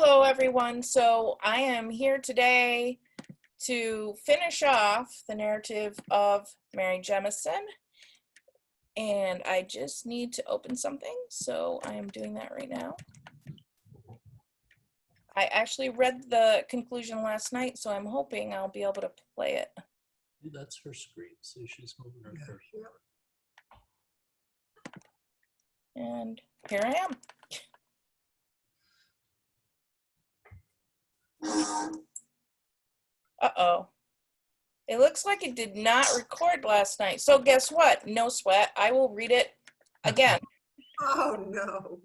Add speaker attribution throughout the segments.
Speaker 1: Hello, everyone. So I am here today to finish off the narrative of Mary Jemison. And I just need to open something. So I am doing that right now. I actually read the conclusion last night, so I'm hoping I'll be able to play it.
Speaker 2: That's her screen, so she's moving her cursor.
Speaker 1: And here I am. Uh-oh. It looks like it did not record last night. So guess what? No sweat. I will read it again.
Speaker 3: Oh, no.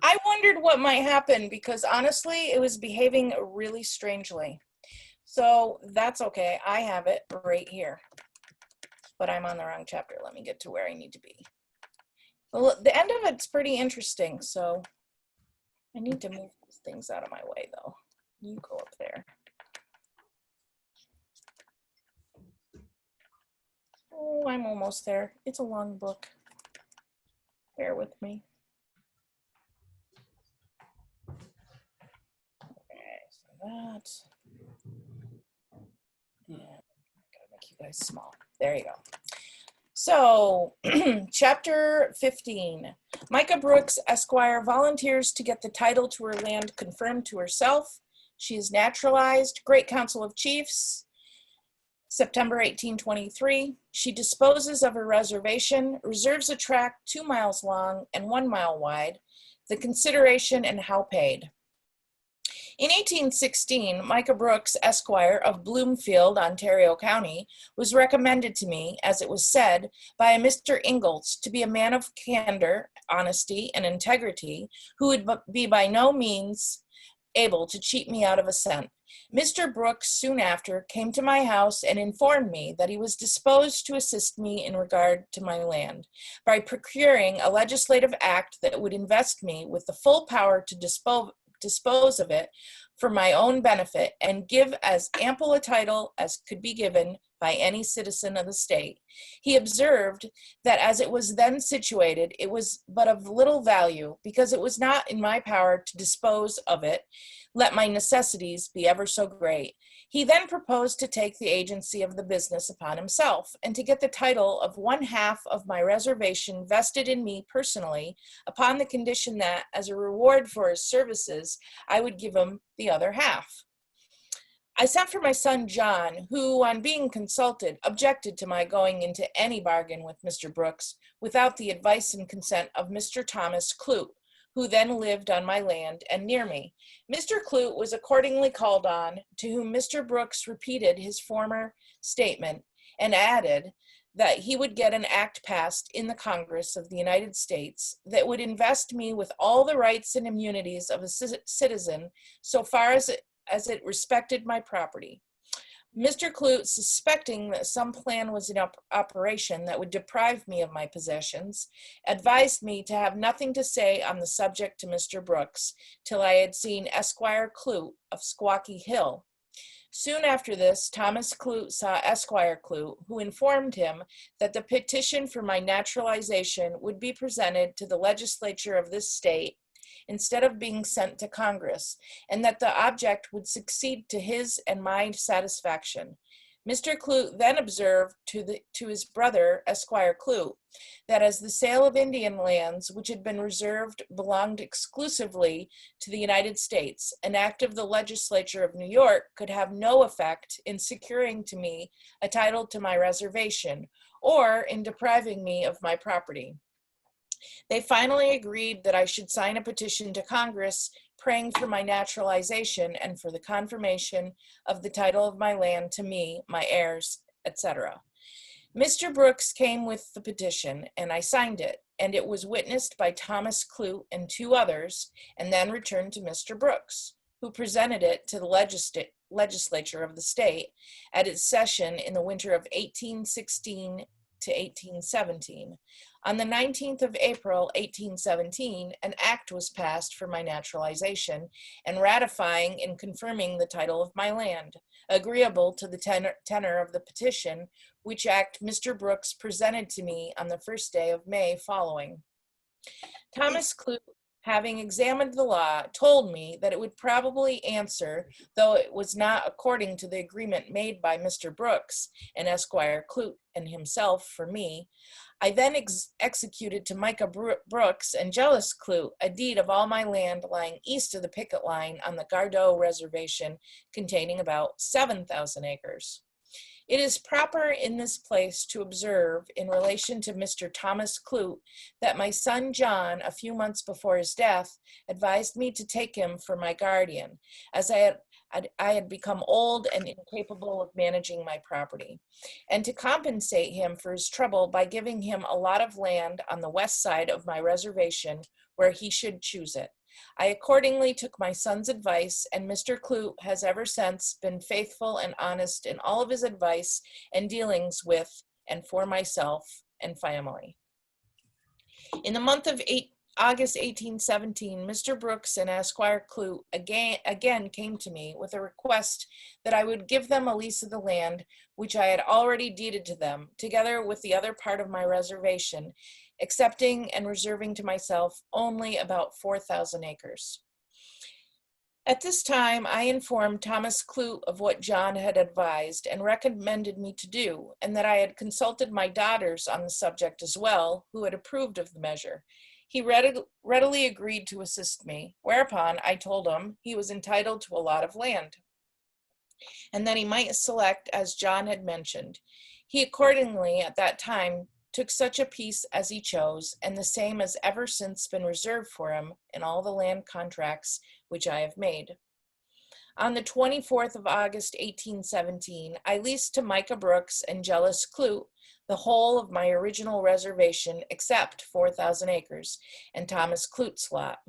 Speaker 1: I wondered what might happen because honestly, it was behaving really strangely. So that's okay. I have it right here. But I'm on the wrong chapter. Let me get to where I need to be. Well, the end of it's pretty interesting. So I need to move these things out of my way, though. You go up there. Oh, I'm almost there. It's a long book. Bear with me. Okay, so that. Yeah, gotta make you guys small. There you go. So, chapter 15. Micah Brooks, Esquire, volunteers to get the title to her land confirmed to herself. She is naturalized. Great Council of Chiefs. September 1823, she disposes of her reservation, reserves a tract 2 miles long and 1 mile wide, the consideration and how paid. In 1816, Micah Brooks, Esquire of Bloomfield, Ontario County, was recommended to me, as it was said, by a Mr. Ingalls to be a man of candor, honesty, and integrity, who would be by no means able to cheat me out of a cent. Mr. Brooks soon after came to my house and informed me that he was disposed to assist me in regard to my land by procuring a legislative act that would invest me with the full power to dispose of it for my own benefit and give as ample a title as could be given by any citizen of the state. He observed that as it was then situated, it was but of little value, because it was not in my power to dispose of it, let my necessities be ever so great. He then proposed to take the agency of the business upon himself, and to get the title of 1/2 of my reservation vested in me personally, upon the condition that, as a reward for his services, I would give him the other half. I sent for my son John, who, on being consulted, objected to my going into any bargain with Mr. Brooks without the advice and consent of Mr. Thomas Clute, who then lived on my land and near me. Mr. Clute was accordingly called on, to whom Mr. Brooks repeated his former statement and added that he would get an act passed in the Congress of the United States that would invest me with all the rights and immunities of a citizen so far as it respected my property. Mr. Clute, suspecting that some plan was in operation that would deprive me of my possessions, advised me to have nothing to say on the subject to Mr. Brooks till I had seen Esquire Clute of Squawky Hill. Soon after this, Thomas Clute saw Esquire Clute, who informed him that the petition for my naturalization would be presented to the legislature of this state instead of being sent to Congress, and that the object would succeed to his and my satisfaction. Mr. Clute then observed to his brother, Esquire Clute, that as the sale of Indian lands, which had been reserved, belonged exclusively to the United States, an act of the legislature of New York could have no effect in securing to me a title to my reservation, or in depriving me of my property. They finally agreed that I should sign a petition to Congress praying for my naturalization and for the confirmation of the title of my land to me, my heirs, etc. Mr. Brooks came with the petition, and I signed it, and it was witnessed by Thomas Clute and 2 others, and then returned to Mr. Brooks, who presented it to the legislature of the state at its session in the winter of 1816 to 1817. On the 19th of April, 1817, an act was passed for my naturalization and ratifying and confirming the title of my land, agreeable to the tenor of the petition, which act Mr. Brooks presented to me on the 1st day of May following. Thomas Clute, having examined the law, told me that it would probably answer, though it was not according to the agreement made by Mr. Brooks and Esquire Clute and himself for me. I then executed to Micah Brooks and Jellis Clute a deed of all my land lying east of the picket line on the Gardeau Reservation, containing about 7,000 acres. It is proper in this place to observe, in relation to Mr. Thomas Clute, that my son John, a few months before his death, advised me to take him for my guardian, as I had become old and incapable of managing my property, and to compensate him for his trouble by giving him a lot of land on the west side of my reservation where he should choose it. I accordingly took my son's advice, and Mr. Clute has ever since been faithful and honest in all of his advice and dealings with and for myself and family. In the month of August 1817, Mr. Brooks and Esquire Clute again came to me with a request that I would give them a lease of the land which I had already deeded to them, together with the other part of my reservation, accepting and reserving to myself only about 4,000 acres. At this time, I informed Thomas Clute of what John had advised and recommended me to do, and that I had consulted my daughters on the subject as well, who had approved of the measure. He readily agreed to assist me, whereupon I told him he was entitled to a lot of land, and that he might select as John had mentioned. He accordingly, at that time, took such a piece as he chose, and the same has ever since been reserved for him in all the land contracts which I have made. On the 24th of August, 1817, I leased to Micah Brooks and Jellis Clute the whole of my original reservation except 4,000 acres and Thomas Clute's lot.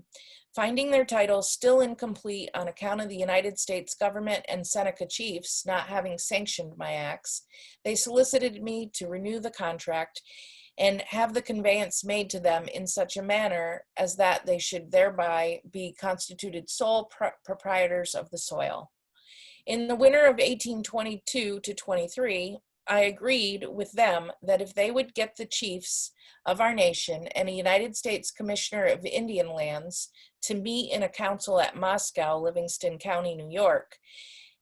Speaker 1: Finding their titles still incomplete on account of the United States government and Seneca chiefs not having sanctioned my acts, they solicited me to renew the contract and have the conveyance made to them in such a manner as that they should thereby be constituted sole proprietors of the soil. In the winter of 1822 to 23, I agreed with them that if they would get the chiefs of our nation and a United States Commissioner of Indian Lands to meet in a council at Moscow, Livingston County, New York,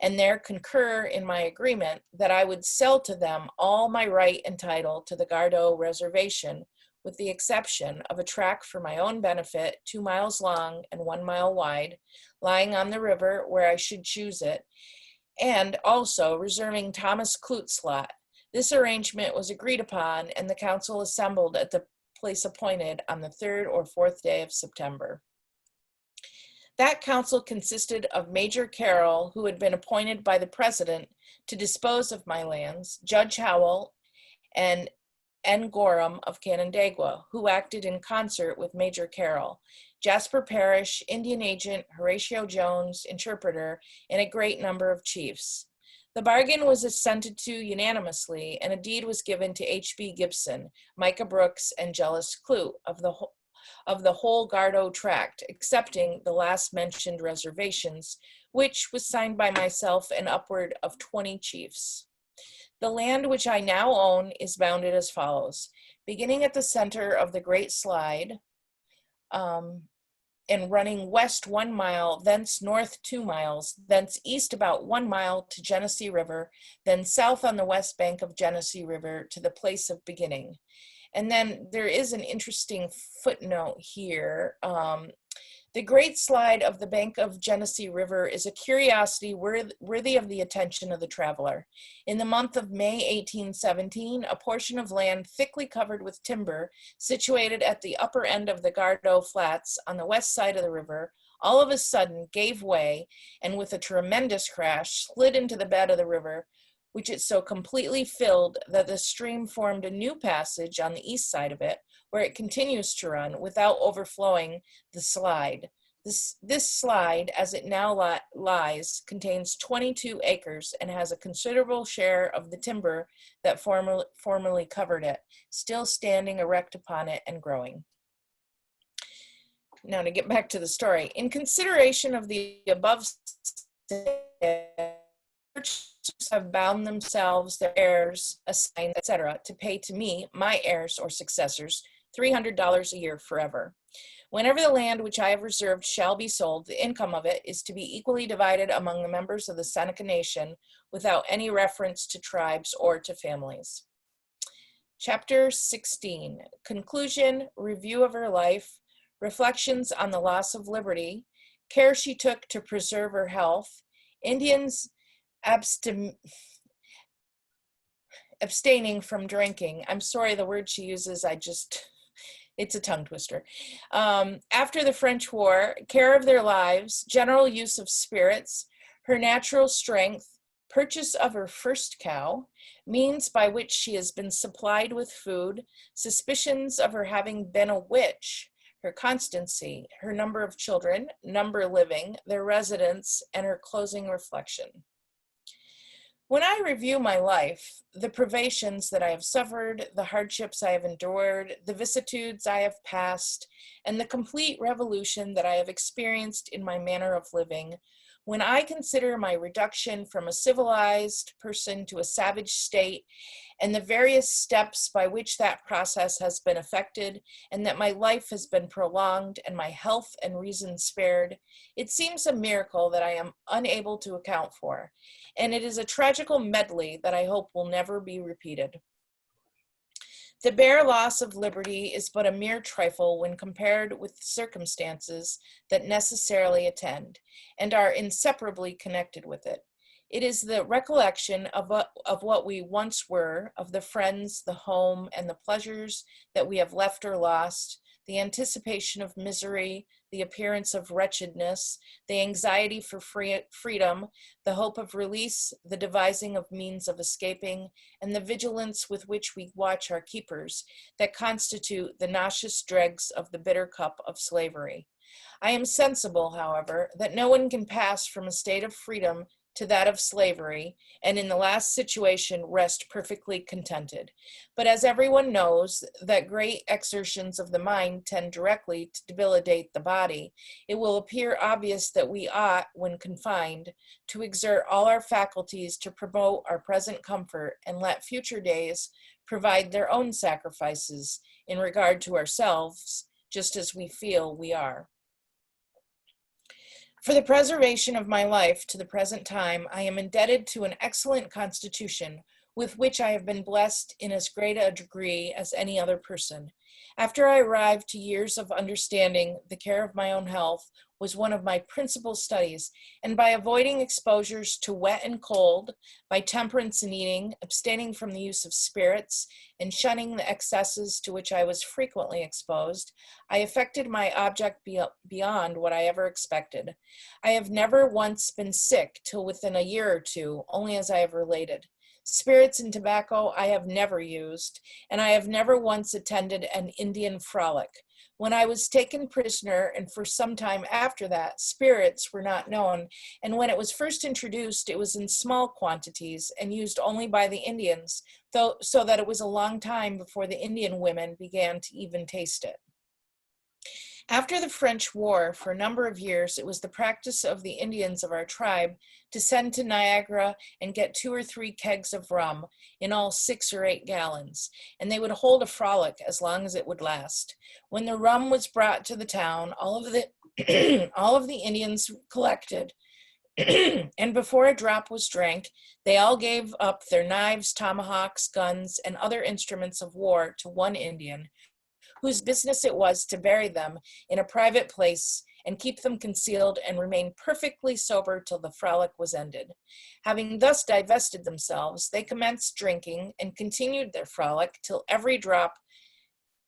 Speaker 1: and there concur in my agreement, that I would sell to them all my right and title to the Gardeau Reservation, with the exception of a tract for my own benefit, 2 miles long and 1 mile wide, lying on the river where I should choose it, and also reserving Thomas Clute's lot. This arrangement was agreed upon, and the council assembled at the place appointed on the 3rd or 4th day of September. That council consisted of Major Carroll, who had been appointed by the president to dispose of my lands, Judge Howell, and N. Gorham of Canandaigua, who acted in concert with Major Carroll, Jasper Parrish, Indian agent, Horatio Jones, interpreter, and a great number of chiefs. The bargain was assented to unanimously, and a deed was given to H.B. Gibson, Micah Brooks, and Jellis Clute of the whole Gardeau tract, excepting the last mentioned reservations, which was signed by myself and upward of 20 chiefs. The land which I now own is bounded as follows: beginning at the center of the Great Slide, and running west 1 mile, thence north 2 miles, thence east about 1 mile to Genesee River, then south on the west bank of Genesee River to the place of beginning. And then there is an interesting footnote here. The Great Slide of the bank of Genesee River is a curiosity worthy of the attention of the traveler. In the month of May 1817, a portion of land thickly covered with timber, situated at the upper end of the Gardeau Flats on the west side of the river, all of a sudden gave way, and with a tremendous crash slid into the bed of the river, which it so completely filled that the stream formed a new passage on the east side of it, where it continues to run without overflowing the slide. This slide, as it now lies, contains 22 acres and has a considerable share of the timber that formerly covered it, still standing erect upon it and growing. Now to get back to the story. In consideration of the above, have bound themselves, their heirs, assigned, etc., to pay to me, my heirs or successors, $300 a year forever. Whenever the land which I have reserved shall be sold, the income of it is to be equally divided among the members of the Seneca Nation without any reference to tribes or to families. Chapter 16, Conclusion, Review of her life, Reflections on the loss of liberty, Care she took to preserve her health, Indians abstaining from drinking. I'm sorry, the word she uses, it's a tongue twister. After the French War, care of their lives, general use of spirits, her natural strength, purchase of her first cow, means by which she has been supplied with food, suspicions of her having been a witch, her constancy, her number of children, number living, their residence, and her closing reflection. When I review my life, the privations that I have suffered, the hardships I have endured, the vicissitudes I have passed, and the complete revolution that I have experienced in my manner of living, when I consider my reduction from a civilized person to a savage state, and the various steps by which that process has been effected, and that my life has been prolonged and my health and reason spared, it seems a miracle that I am unable to account for, and it is a tragical medley that I hope will never be repeated. The bare loss of liberty is but a mere trifle when compared with the circumstances that necessarily attend and are inseparably connected with it. It is the recollection of what we once were, of the friends, the home, and the pleasures that we have left or lost, the anticipation of misery, the appearance of wretchedness, the anxiety for freedom, the hope of release, the devising of means of escaping, and the vigilance with which we watch our keepers, that constitute the nauseous dregs of the bitter cup of slavery. I am sensible, however, that no one can pass from a state of freedom to that of slavery, and in the last situation rest perfectly contented. But as everyone knows that great exertions of the mind tend directly to debilitate the body, it will appear obvious that we ought, when confined, to exert all our faculties to promote our present comfort and let future days provide their own sacrifices in regard to ourselves, just as we feel we are. For the preservation of my life to the present time, I am indebted to an excellent constitution, with which I have been blessed in as great a degree as any other person. After I arrived to years of understanding, the care of my own health was one of my principal studies, and by avoiding exposures to wet and cold, by temperance in eating, abstaining from the use of spirits, and shunning the excesses to which I was frequently exposed, I effected my object beyond what I ever expected. I have never once been sick till within a year or two, only as I have related. Spirits and tobacco I have never used, and I have never once attended an Indian frolic. When I was taken prisoner, and for some time after that, spirits were not known, and when it was first introduced, it was in small quantities and used only by the Indians, so that it was a long time before the Indian women began to even taste it. After the French War, for a number of years, it was the practice of the Indians of our tribe to send to Niagara and get 2 or 3 kegs of rum, in all 6 or 8 gallons, and they would hold a frolic as long as it would last. When the rum was brought to the town, all of the Indians collected, and before a drop was drank, they all gave up their knives, tomahawks, guns, and other instruments of war to one Indian, whose business it was to bury them in a private place and keep them concealed and remain perfectly sober till the frolic was ended. Having thus divested themselves, they commenced drinking and continued their frolic till every drop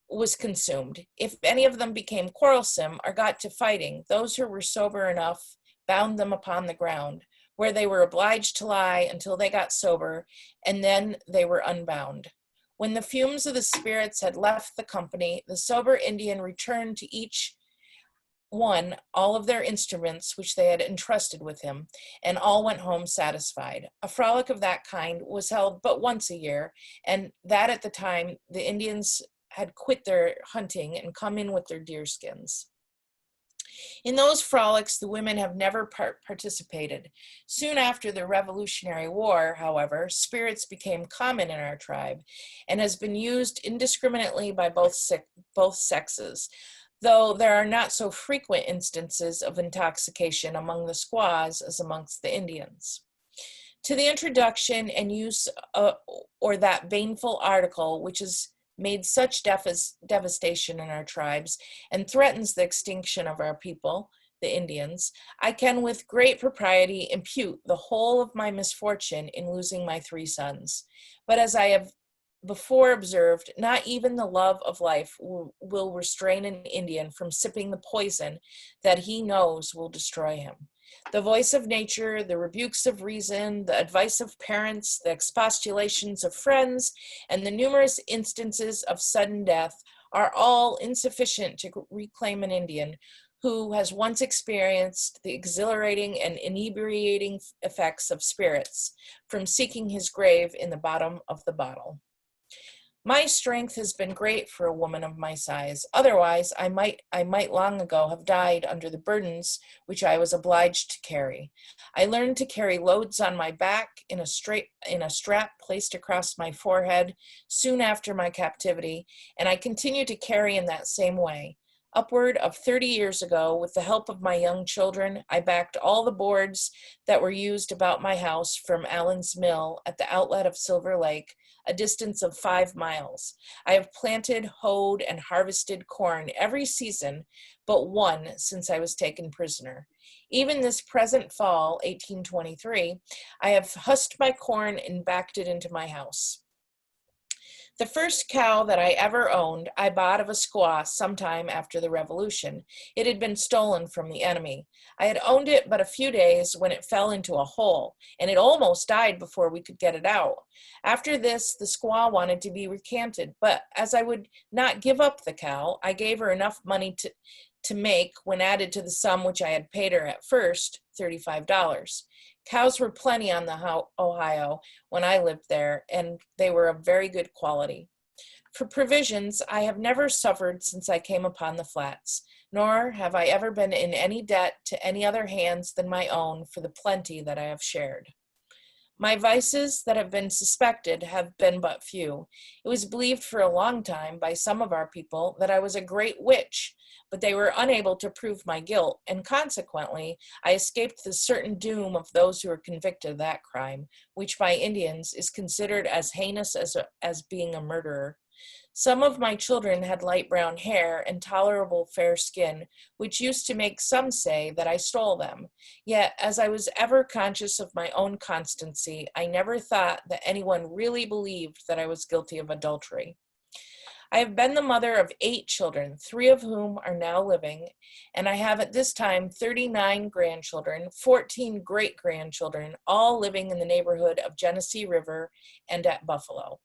Speaker 1: was consumed. If any of them became quarrelsome or got to fighting, those who were sober enough bound them upon the ground, where they were obliged to lie until they got sober, and then they were unbound. When the fumes of the spirits had left the company, the sober Indian returned to each one all of their instruments which they had entrusted with him, and all went home satisfied. A frolic of that kind was held but once a year, and that at the time the Indians had quit their hunting and come in with their deerskins. In those frolics, the women have never participated. Soon after the Revolutionary War, however, spirits became common in our tribe and has been used indiscriminately by both sexes, though there are not so frequent instances of intoxication among the squaws as amongst the Indians. To the introduction and use or that baneful article which has made such devastation in our tribes and threatens the extinction of our people, the Indians, I can with great propriety impute the whole of my misfortune in losing my 3 sons. But as I have before observed, not even the love of life will restrain an Indian from sipping the poison that he knows will destroy him. The voice of nature, the rebukes of reason, the advice of parents, the expostulations of friends, and the numerous instances of sudden death are all insufficient to reclaim an Indian who has once experienced the exhilarating and inebriating effects of spirits from seeking his grave in the bottom of the bottle. My strength has been great for a woman of my size. Otherwise, I might long ago have died under the burdens which I was obliged to carry. I learned to carry loads on my back in a strap placed across my forehead soon after my captivity, and I continue to carry in that same way. Upward of 30 years ago, with the help of my young children, I backed all the boards that were used about my house from Allen's Mill at the outlet of Silver Lake, a distance of 5 miles. I have planted, hoed, and harvested corn every season but one since I was taken prisoner. Even this present fall, 1823, I have husked my corn and backed it into my house. The first cow that I ever owned, I bought of a squaw sometime after the Revolution. It had been stolen from the enemy. I had owned it but a few days when it fell into a hole, and it almost died before we could get it out. After this, the squaw wanted to be recanted, but as I would not give up the cow, I gave her enough money to make, when added to the sum which I had paid her at first, $35. Cows were plenty on the Ohio when I lived there, and they were of very good quality. For provisions, I have never suffered since I came upon the flats, nor have I ever been in any debt to any other hands than my own for the plenty that I have shared. My vices that have been suspected have been but few. It was believed for a long time by some of our people that I was a great witch, but they were unable to prove my guilt, and consequently I escaped the certain doom of those who are convicted of that crime, which by Indians is considered as heinous as being a murderer. Some of my children had light brown hair and tolerable fair skin, which used to make some say that I stole them. Yet, as I was ever conscious of my own constancy, I never thought that anyone really believed that I was guilty of adultery. I have been the mother of 8 children, 3 of whom are now living, and I have at this time 39 grandchildren, 14 great-grandchildren, all living in the neighborhood of Genesee River and at Buffalo.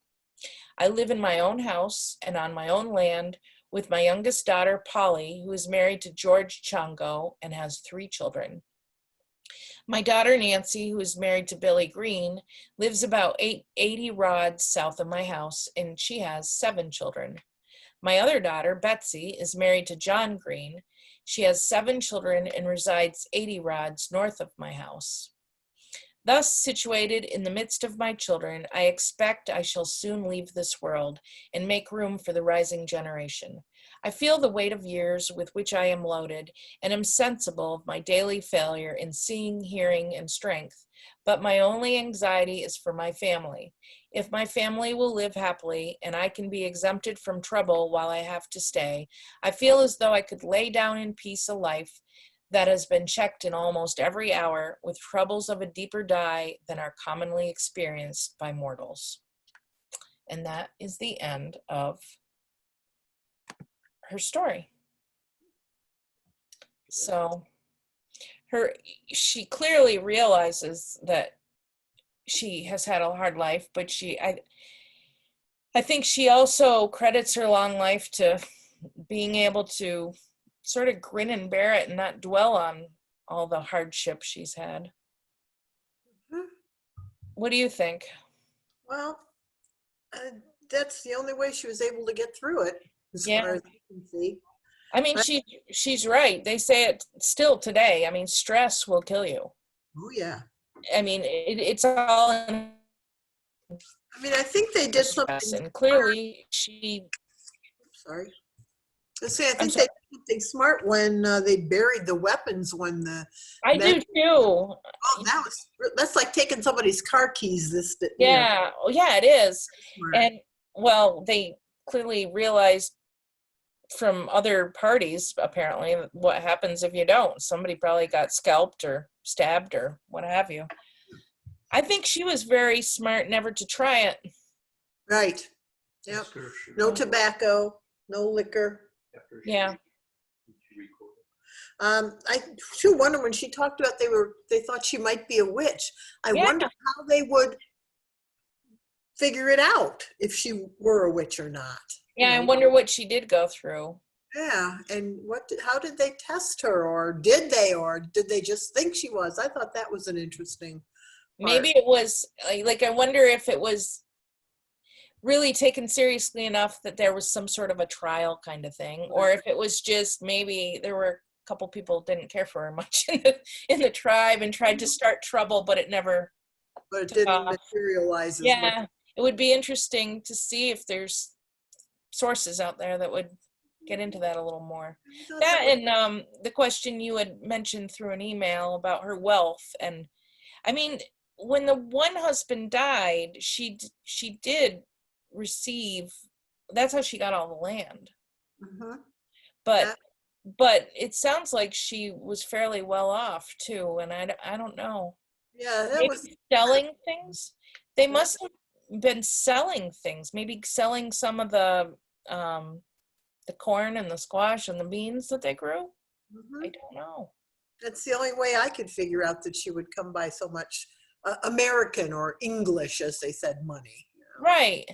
Speaker 1: I live in my own house and on my own land with my youngest daughter, Polly, who is married to George Chongo and has 3 children. My daughter, Nancy, who is married to Billy Green, lives about 80 rods south of my house, and she has 7 children. My other daughter, Betsy, is married to John Green. She has 7 children and resides 80 rods north of my house. Thus situated in the midst of my children, I expect I shall soon leave this world and make room for the rising generation. I feel the weight of years with which I am loaded, and am sensible of my daily failure in seeing, hearing, and strength, but my only anxiety is for my family. If my family will live happily, and I can be exempted from trouble while I have to stay, I feel as though I could lay down in peace a life that has been checked in almost every hour with troubles of a deeper dye than are commonly experienced by mortals. And that is the end of her story. So she clearly realizes that she has had a hard life, but I think she also credits her long life to being able to sort of grin and bear it and not dwell on all the hardship she's had. What do you think?
Speaker 3: Well, that's the only way she was able to get through it, as
Speaker 1: Yeah.
Speaker 3: far as I can see.
Speaker 1: I mean, she's right. They say it still today. I mean, stress will kill you.
Speaker 3: Oh, yeah.
Speaker 1: I mean, it's all in
Speaker 3: I mean, I think they did something.
Speaker 1: stress, and clearly she.
Speaker 3: Sorry. I say, I
Speaker 1: I'm
Speaker 3: think they
Speaker 1: sorry.
Speaker 3: did something smart when they buried the weapons when the.
Speaker 1: I do
Speaker 3: men-
Speaker 1: too.
Speaker 3: Oh, that's like taking somebody's car keys. You know,
Speaker 1: Yeah. Oh, yeah, it is.
Speaker 3: smart.
Speaker 1: And well, they clearly realized from other parties, apparently, what happens if you don't. Somebody probably got scalped or stabbed or what have you. I think she was very smart never to try it.
Speaker 3: Right. Yep.
Speaker 2: After she-
Speaker 3: No tobacco, no liquor.
Speaker 2: after she-
Speaker 1: Yeah.
Speaker 2: she recorded.
Speaker 3: I too wonder when she talked about they thought she might be a witch. I
Speaker 1: Yeah.
Speaker 3: wonder how they would figure it out if she were a witch or not.
Speaker 1: Yeah, I
Speaker 3: You know?
Speaker 1: wonder what she did go through.
Speaker 3: Yeah, and how did they test her, or did they just think she was? I thought that was an interesting part.
Speaker 1: Maybe it was like I wonder if it was really taken seriously enough that there was some sort of a trial kind of thing, or if it was just maybe there were a couple people didn't care for her much in the tribe and tried to start trouble, but it never.
Speaker 3: But it didn't materialize as much.
Speaker 1: Yeah, it would be interesting to see if there's sources out there that would get into that a little more. That and the question you had mentioned through an email about her wealth, and I mean, when the one husband died, she did receive. That's how she got all the land.
Speaker 3: Mhm.
Speaker 1: But it sounds like she was fairly well off too, and I don't know.
Speaker 3: Yeah, that
Speaker 1: Maybe
Speaker 3: was
Speaker 1: selling things. They must have been selling things. Maybe selling some of the corn and the squash and the beans that they grew.
Speaker 3: mhm.
Speaker 1: I don't know.
Speaker 3: That's the only way I could figure out that she would come by so much American or English, as they said, money.
Speaker 1: Right.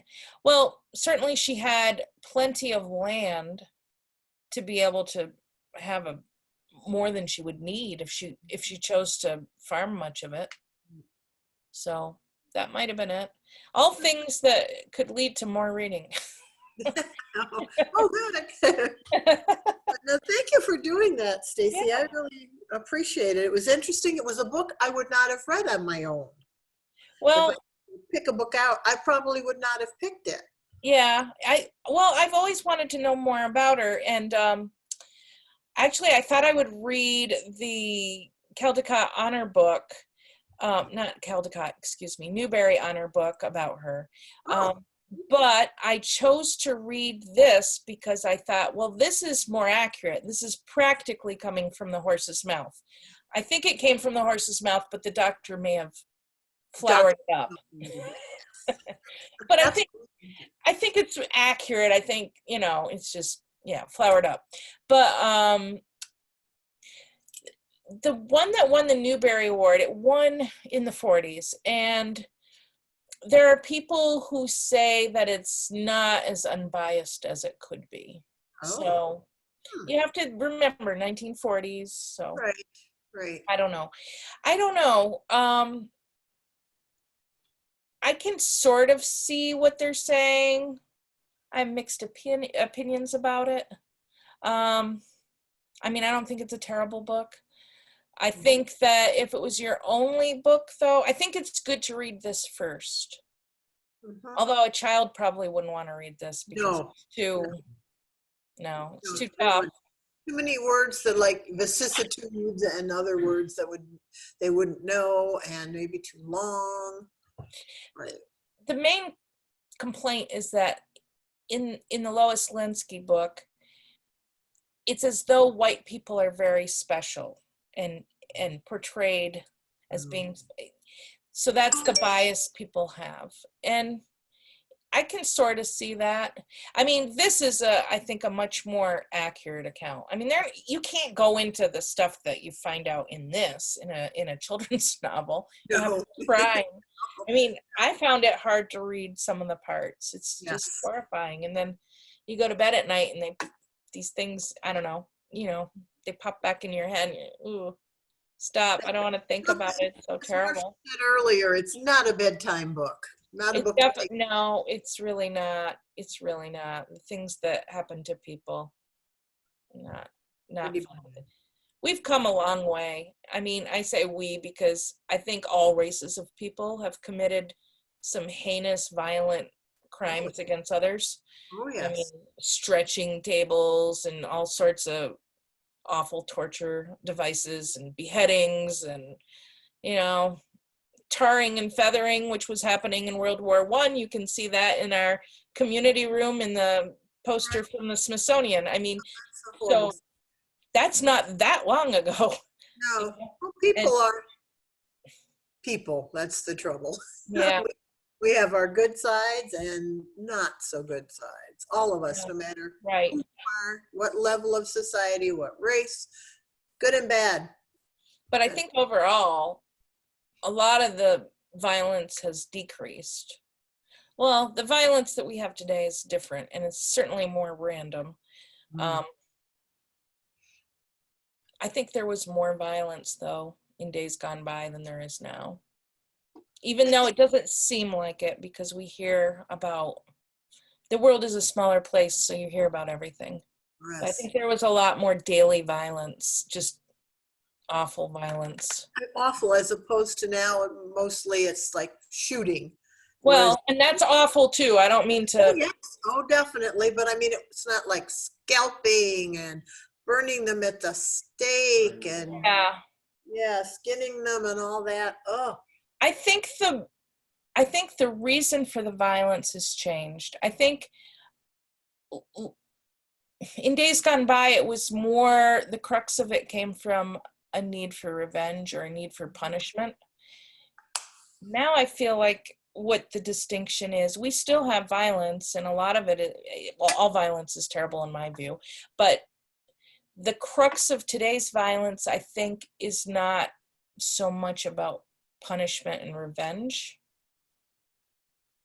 Speaker 1: Well, certainly she had plenty of land to be able to have more than she would need if she chose to farm much of it. So that might have been it. All things that could lead to more reading.
Speaker 3: Oh, good. No, thank you for doing that, Stacy.
Speaker 1: Yeah.
Speaker 3: I really appreciate it. It was interesting. It was a book I would not have read on my own.
Speaker 1: Well,
Speaker 3: If I pick a book out, I probably would not have picked it.
Speaker 1: yeah, I've always wanted to know more about her, and actually I thought I would read the Caldecott Honor book, not Caldecott, excuse me, Newberry Honor book about her. But I chose to read this because I thought, well, this is more accurate. This is practically coming from the horse's mouth. I think it came from the horse's mouth, but the doctor may have flowered it up. But I think it's accurate. I think, it's just, flowered up. But the one that won the Newbery Award, it won in the 40s. And there are people who say that it's not as unbiased as it could be. So you have to remember 1940s. So
Speaker 3: Right.
Speaker 1: I don't know. I can sort of see what they're saying. I have mixed opinions about it. I mean, I don't think it's a terrible book. I think that if it was your only book, though, I think it's good to read this first.
Speaker 3: Mhm.
Speaker 1: Although a child probably wouldn't want to read this because it's too tough.
Speaker 3: Too many words that like vicissitudes and other words that they wouldn't know, and maybe too long. Right.
Speaker 1: The main complaint is that in the Lois Linsky book, it's as though white people are very special and portrayed as being, so that's the bias people have. And I can sort of see that. I mean, this is I think a much more accurate account. I mean, you can't go into the stuff that you find out in this, in a children's novel. You have to cry. I mean, I found it hard to read some of the parts. It's just horrifying. And then you go to bed at night and these things, I don't know, they pop back in your head. And ooh, stop. I don't want to think about it. It's so terrible.
Speaker 3: I said earlier, it's not a bedtime book. Not a book.
Speaker 1: No, it's really not. It's really not. The things that happen to people. not
Speaker 3: Pretty
Speaker 1: fun with it. We've come a long way. I mean, I say we because I think all races of people have committed some heinous, violent crimes against others.
Speaker 3: Oh,
Speaker 1: I mean,
Speaker 3: yes.
Speaker 1: stretching tables and all sorts of awful torture devices and beheadings and, you know, tarring and feathering, which was happening in World War I. You can see that in our community room in the poster from the Smithsonian. I mean,
Speaker 3: That's so horrible.
Speaker 1: so that's not that long ago.
Speaker 3: No, well,
Speaker 1: And
Speaker 3: people are people. That's the trouble.
Speaker 1: yeah,
Speaker 3: We have our good sides and not so good sides. All of us,
Speaker 1: Yeah.
Speaker 3: no matter
Speaker 1: right.
Speaker 3: who you are, what level of society, what race, good and bad.
Speaker 1: But I think overall, a lot of the violence has decreased. Well, the violence that we have today is different, and it's certainly more random. I think there was more violence, though, in days gone by than there is now. Even though it doesn't seem like it, because we hear about, the world is a smaller place, so you hear about everything. But I
Speaker 3: Yes.
Speaker 1: think there was a lot more daily violence, just awful violence.
Speaker 3: Awful, as opposed to now, mostly it's like shooting.
Speaker 1: Well, and that's awful too. I don't mean
Speaker 3: Oh,
Speaker 1: to,
Speaker 3: yes, oh, definitely. But I mean, it's not like scalping and burning them at the stake and
Speaker 1: yeah.
Speaker 3: yeah, skinning them and all that. Oh,
Speaker 1: I think the reason for the violence has changed. I think in days gone by, it was more, the crux of it came from a need for revenge or a need for punishment. Now I feel like what the distinction is, we still have violence, and a lot of it, well, all violence is terrible in my view, but the crux of today's violence, I think, is not so much about punishment and revenge.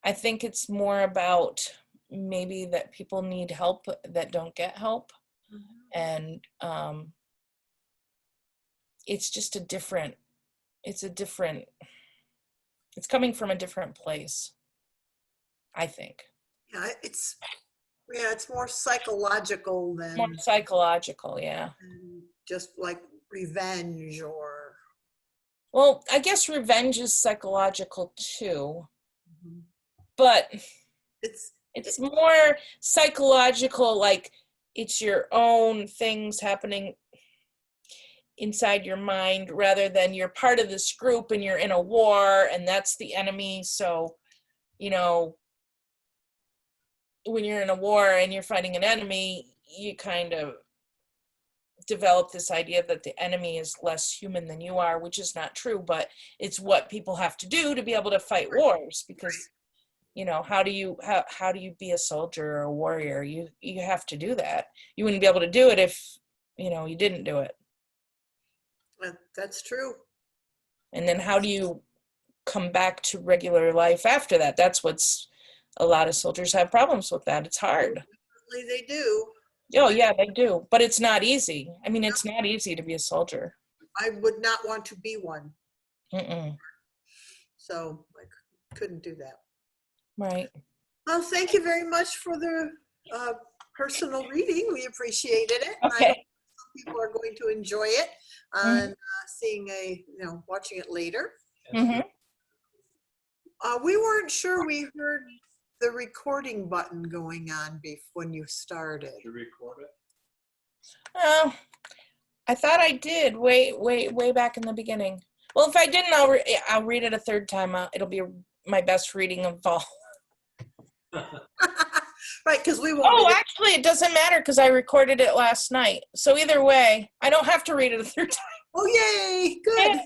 Speaker 1: I think it's more about maybe that people need help that don't get help. And it's just it's coming from a different place, I think.
Speaker 3: yeah, it's more psychological
Speaker 1: More
Speaker 3: than
Speaker 1: psychological, yeah.
Speaker 3: just like revenge or.
Speaker 1: Well, I guess revenge is psychological too, but it's more psychological, like it's your own things happening inside your mind rather than you're part of this group and you're in a war and that's the enemy. So, you know, when you're in a war and you're fighting an enemy, you kind of develop this idea that the enemy is less human than you are, which is not true, but it's what people have to do to be able to fight wars, because you know, how do you be a soldier or a warrior? You have to do that. You wouldn't be able to do it if, you know, you didn't do it.
Speaker 3: That's true.
Speaker 1: And then how do you come back to regular life after that? That's what's, a lot of soldiers have problems with that. It's hard.
Speaker 3: They do.
Speaker 1: Oh yeah, they do. But it's not easy. I mean, it's not easy to be a soldier.
Speaker 3: I would not want to be one.
Speaker 1: Mm-mm.
Speaker 3: So I couldn't do that.
Speaker 1: Right.
Speaker 3: Well, thank you very much for the personal reading. We appreciated it.
Speaker 1: Okay.
Speaker 3: I hope some people are going to enjoy it and watching it later.
Speaker 1: Mm-hmm.
Speaker 3: We weren't sure we heard the recording button going on when you started.
Speaker 2: Did you record it?
Speaker 1: Oh, I thought I did way back in the beginning. Well, if I didn't, I'll read it a third time. It'll be my best reading of all.
Speaker 3: Right, because we won't.
Speaker 1: Oh, actually, it doesn't matter because I recorded it last night. So either way, I don't have to read it a third time.
Speaker 3: Oh, yay! Good.
Speaker 1: Yeah.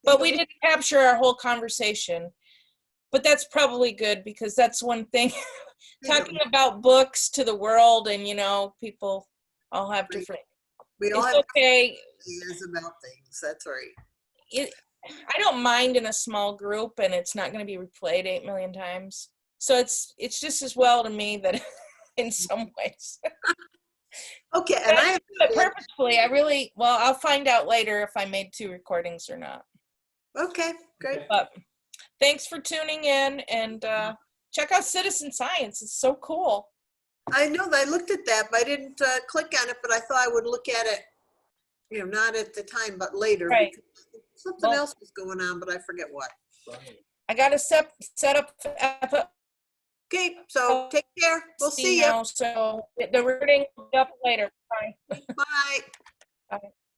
Speaker 1: But we didn't capture our whole conversation. But that's probably good because that's one thing. Talking about books to the world, and you know, people all have different.
Speaker 3: We all
Speaker 1: it's
Speaker 3: have
Speaker 1: okay.
Speaker 3: ideas about things. That's right.
Speaker 1: I don't mind in a small group, and it's not going to be replayed 8 million times. So it's just as well to me that in some ways.
Speaker 3: Okay, and I
Speaker 1: do it purposefully. I'll find out later if I made 2 recordings or not.
Speaker 3: Okay, great.
Speaker 1: But thanks for tuning in, and check out Citizen Science. It's so cool.
Speaker 3: I know that I looked at that, but I didn't click on it, but I thought I would look at it, you know, not at the time, but later.
Speaker 1: Right.
Speaker 3: Because something
Speaker 1: Well-
Speaker 3: else was going on, but I forget what.
Speaker 1: I got to set up
Speaker 3: Okay, so take care. We'll see you.
Speaker 1: now, so the recording will be up later. Bye.
Speaker 3: Bye.
Speaker 1: Bye.